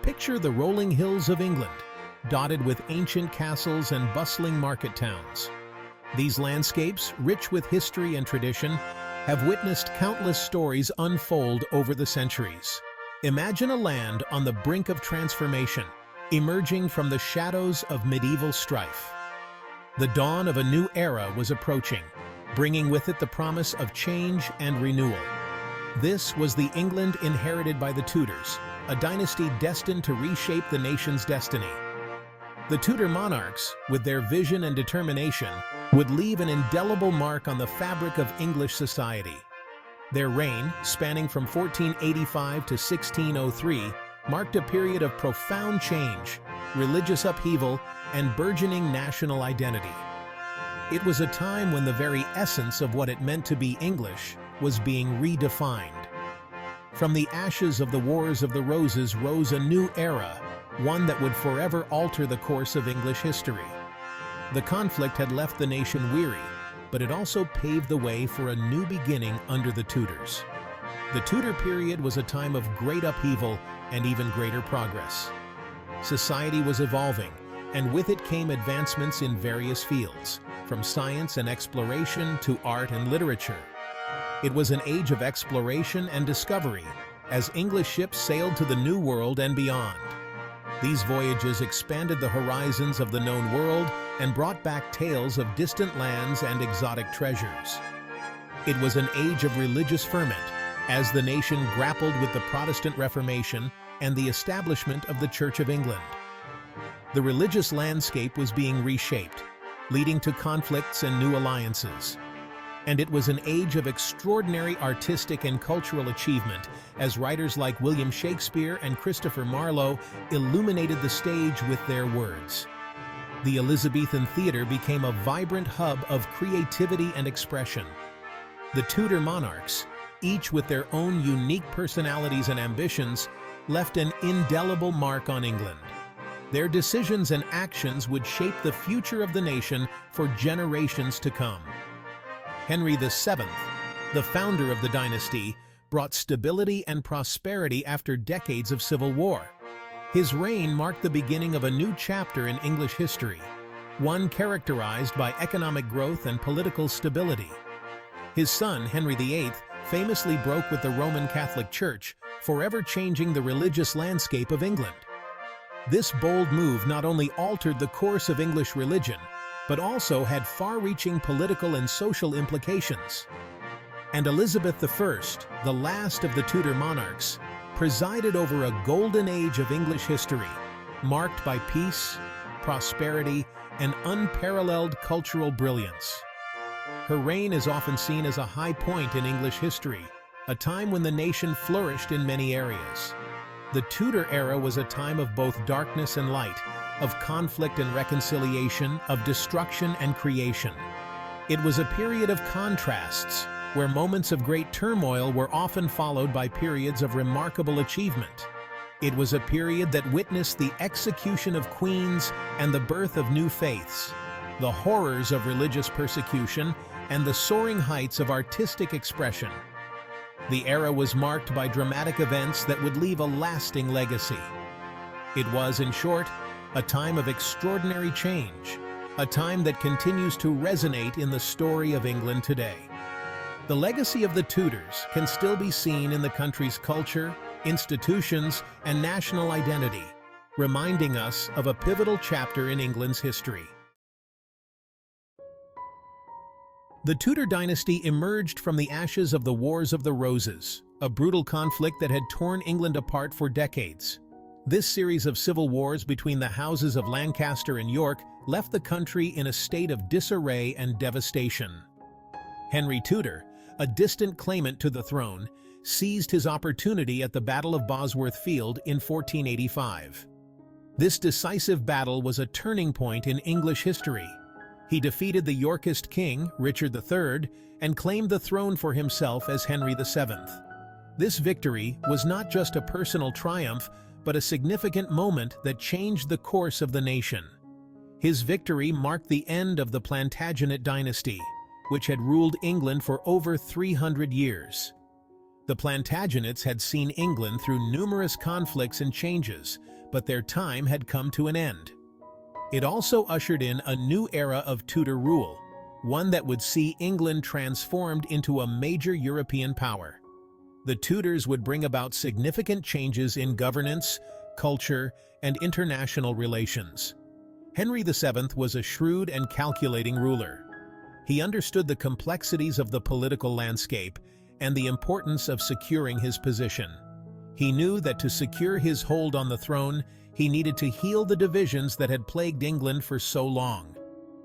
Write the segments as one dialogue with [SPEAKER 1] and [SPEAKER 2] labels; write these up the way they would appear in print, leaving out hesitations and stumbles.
[SPEAKER 1] Picture the rolling hills of England, dotted with ancient castles and bustling market towns. These landscapes, rich with history and tradition, have witnessed countless stories unfold over the centuries. Imagine a land on the brink of transformation, emerging from the shadows of medieval strife. The dawn of a new era was approaching, bringing with it the promise of change and renewal. This was the England inherited by the Tudors, a dynasty destined to reshape the nation's destiny. The Tudor monarchs, with their vision and determination, would leave an indelible mark on the fabric of English society. Their reign, spanning from 1485 to 1603, marked a period of profound change, religious upheaval, and burgeoning national identity. It was a time when the very essence of what it meant to be English was being redefined. From the ashes of the Wars of the Roses rose a new era, one that would forever alter the course of English history. The conflict had left the nation weary, but it also paved the way for a new beginning under the Tudors. The Tudor period was a time of great upheaval and even greater progress. Society was evolving, and with it came advancements in various fields, from science and exploration to art and literature. It was an age of exploration and discovery, as English ships sailed to the New World and beyond. These voyages expanded the horizons of the known world and brought back tales of distant lands and exotic treasures. It was an age of religious ferment, as the nation grappled with the Protestant Reformation and the establishment of the Church of England. The religious landscape was being reshaped, leading to conflicts and new alliances. And it was an age of extraordinary artistic and cultural achievement, as writers like William Shakespeare and Christopher Marlowe illuminated the stage with their words. The Elizabethan theater became a vibrant hub of creativity and expression. The Tudor monarchs, each with their own unique personalities and ambitions, left an indelible mark on England. Their decisions and actions would shape the future of the nation for generations to come. Henry VII, the founder of the dynasty, brought stability and prosperity after decades of civil war. His reign marked the beginning of a new chapter in English history, one characterized by economic growth and political stability. His son, Henry VIII, famously broke with the Roman Catholic Church, forever changing the religious landscape of England. This bold move not only altered the course of English religion, but also had far-reaching political and social implications. And Elizabeth I, the last of the Tudor monarchs, presided over a golden age of English history, marked by peace, prosperity, and unparalleled cultural brilliance. Her reign is often seen as a high point in English history, a time when the nation flourished in many areas. The Tudor era was a time of both darkness and light, of conflict and reconciliation, of destruction and creation. It was a period of contrasts, where moments of great turmoil were often followed by periods of remarkable achievement. It was a period that witnessed the execution of queens and the birth of new faiths, the horrors of religious persecution, and the soaring heights of artistic expression. The era was marked by dramatic events that would leave a lasting legacy. It was, in short, a time of extraordinary change, a time that continues to resonate in the story of England today. The legacy of the Tudors can still be seen in the country's culture, institutions, and national identity, reminding us of a pivotal chapter in England's history. The Tudor dynasty emerged from the ashes of the Wars of the Roses, a brutal conflict that had torn England apart for decades. This series of civil wars between the houses of Lancaster and York left the country in a state of disarray and devastation. Henry Tudor, a distant claimant to the throne, seized his opportunity at the Battle of Bosworth Field in 1485. This decisive battle was a turning point in English history. He defeated the Yorkist king, Richard III, and claimed the throne for himself as Henry VII. This victory was not just a personal triumph, but a significant moment that changed the course of the nation. His victory marked the end of the Plantagenet dynasty, which had ruled England for over 300 years. The Plantagenets had seen England through numerous conflicts and changes, but their time had come to an end. It also ushered in a new era of Tudor rule, one that would see England transformed into a major European power. The Tudors would bring about significant changes in governance, culture, and international relations. Henry VII was a shrewd and calculating ruler. He understood the complexities of the political landscape and the importance of securing his position. He knew that to secure his hold on the throne, he needed to heal the divisions that had plagued England for so long.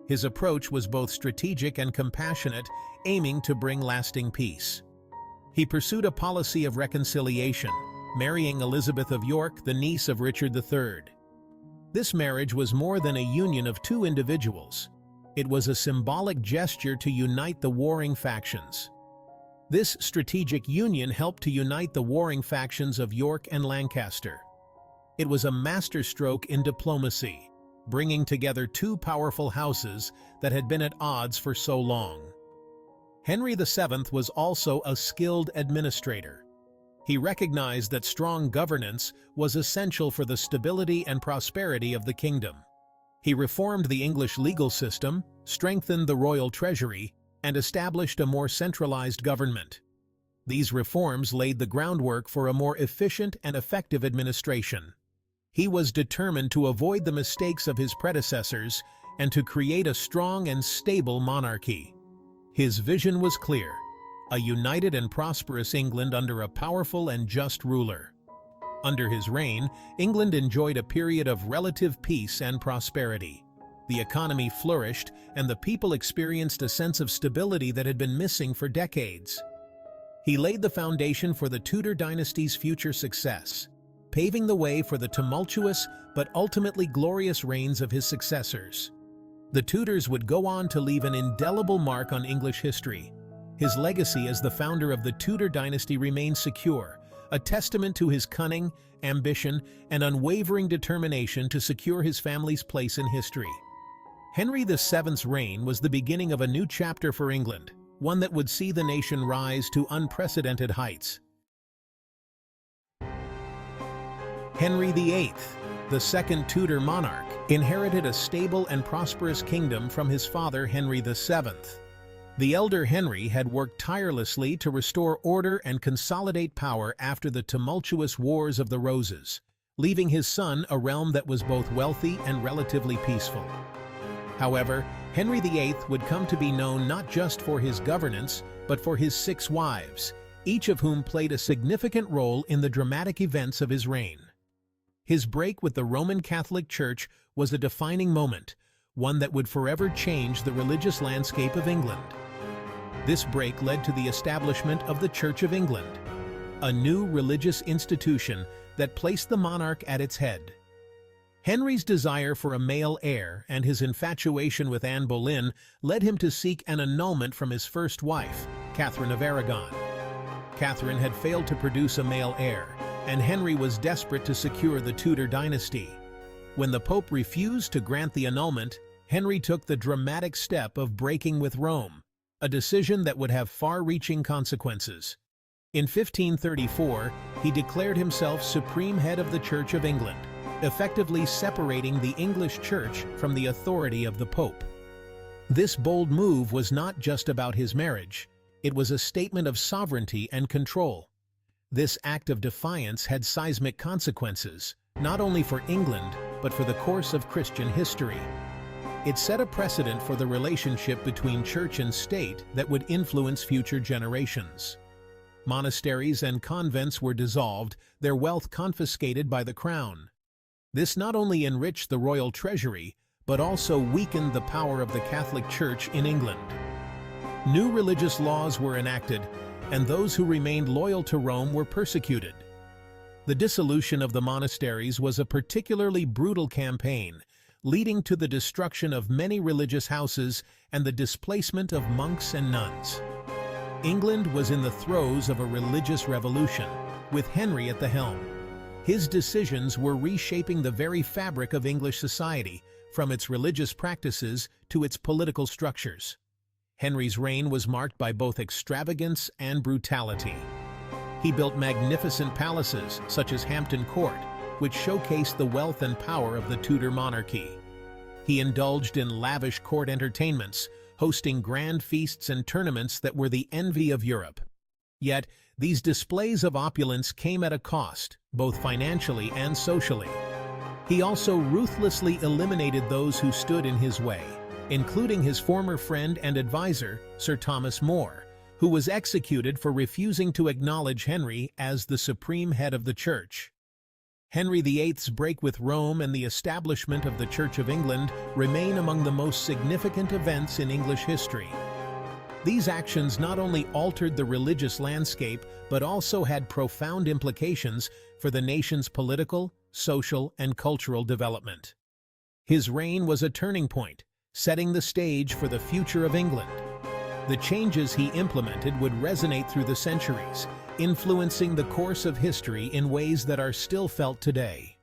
[SPEAKER 1] His approach was both strategic and compassionate, aiming to bring lasting peace. He pursued a policy of reconciliation, marrying Elizabeth of York, the niece of Richard III. This marriage was more than a union of two individuals. It was a symbolic gesture to unite the warring factions. This strategic union helped to unite the warring factions of York and Lancaster. It was a masterstroke in diplomacy, bringing together two powerful houses that had been at odds for so long. Henry VII was also a skilled administrator. He recognized that strong governance was essential for the stability and prosperity of the kingdom. He reformed the English legal system, strengthened the royal treasury, and established a more centralized government. These reforms laid the groundwork for a more efficient and effective administration. He was determined to avoid the mistakes of his predecessors and to create a strong and stable monarchy. His vision was clear: a united and prosperous England under a powerful and just ruler. Under his reign, England enjoyed a period of relative peace and prosperity. The economy flourished, and the people experienced a sense of stability that had been missing for decades. He laid the foundation for the Tudor dynasty's future success, paving the way for the tumultuous but ultimately glorious reigns of his successors. The Tudors would go on to leave an indelible mark on English history. His legacy as the founder of the Tudor dynasty remains secure, a testament to his cunning, ambition, and unwavering determination to secure his family's place in history. Henry VII's reign was the beginning of a new chapter for England, one that would see the nation rise to unprecedented heights. Henry VIII, the second Tudor monarch, inherited a stable and prosperous kingdom from his father Henry VII. The elder Henry had worked tirelessly to restore order and consolidate power after the tumultuous Wars of the Roses, leaving his son a realm that was both wealthy and relatively peaceful. However, Henry VIII would come to be known not just for his governance, but for his 6 wives, each of whom played a significant role in the dramatic events of his reign. His break with the Roman Catholic Church was a defining moment, one that would forever change the religious landscape of England. This break led to the establishment of the Church of England, a new religious institution that placed the monarch at its head. Henry's desire for a male heir and his infatuation with Anne Boleyn led him to seek an annulment from his first wife, Catherine of Aragon. Catherine had failed to produce a male heir, and Henry was desperate to secure the Tudor dynasty. When the Pope refused to grant the annulment, Henry took the dramatic step of breaking with Rome, a decision that would have far-reaching consequences. In 1534, he declared himself supreme head of the Church of England, effectively separating the English Church from the authority of the Pope. This bold move was not just about his marriage, it was a statement of sovereignty and control. This act of defiance had seismic consequences, not only for England, but for the course of Christian history. It set a precedent for the relationship between church and state that would influence future generations. Monasteries and convents were dissolved, their wealth confiscated by the crown. This not only enriched the royal treasury, but also weakened the power of the Catholic Church in England. New religious laws were enacted, and those who remained loyal to Rome were persecuted. The dissolution of the monasteries was a particularly brutal campaign, leading to the destruction of many religious houses and the displacement of monks and nuns. England was in the throes of a religious revolution, with Henry at the helm. His decisions were reshaping the very fabric of English society, from its religious practices to its political structures. Henry's reign was marked by both extravagance and brutality. He built magnificent palaces, such as Hampton Court, which showcased the wealth and power of the Tudor monarchy. He indulged in lavish court entertainments, hosting grand feasts and tournaments that were the envy of Europe. Yet, these displays of opulence came at a cost, both financially and socially. He also ruthlessly eliminated those who stood in his way, including his former friend and advisor, Sir Thomas More, who was executed for refusing to acknowledge Henry as the supreme head of the Church. Henry VIII's break with Rome and the establishment of the Church of England remain among the most significant events in English history. These actions not only altered the religious landscape, but also had profound implications for the nation's political, social, and cultural development. His reign was a turning point, setting the stage for the future of England. The changes he implemented would resonate through the centuries, influencing the course of history in ways that are still felt today.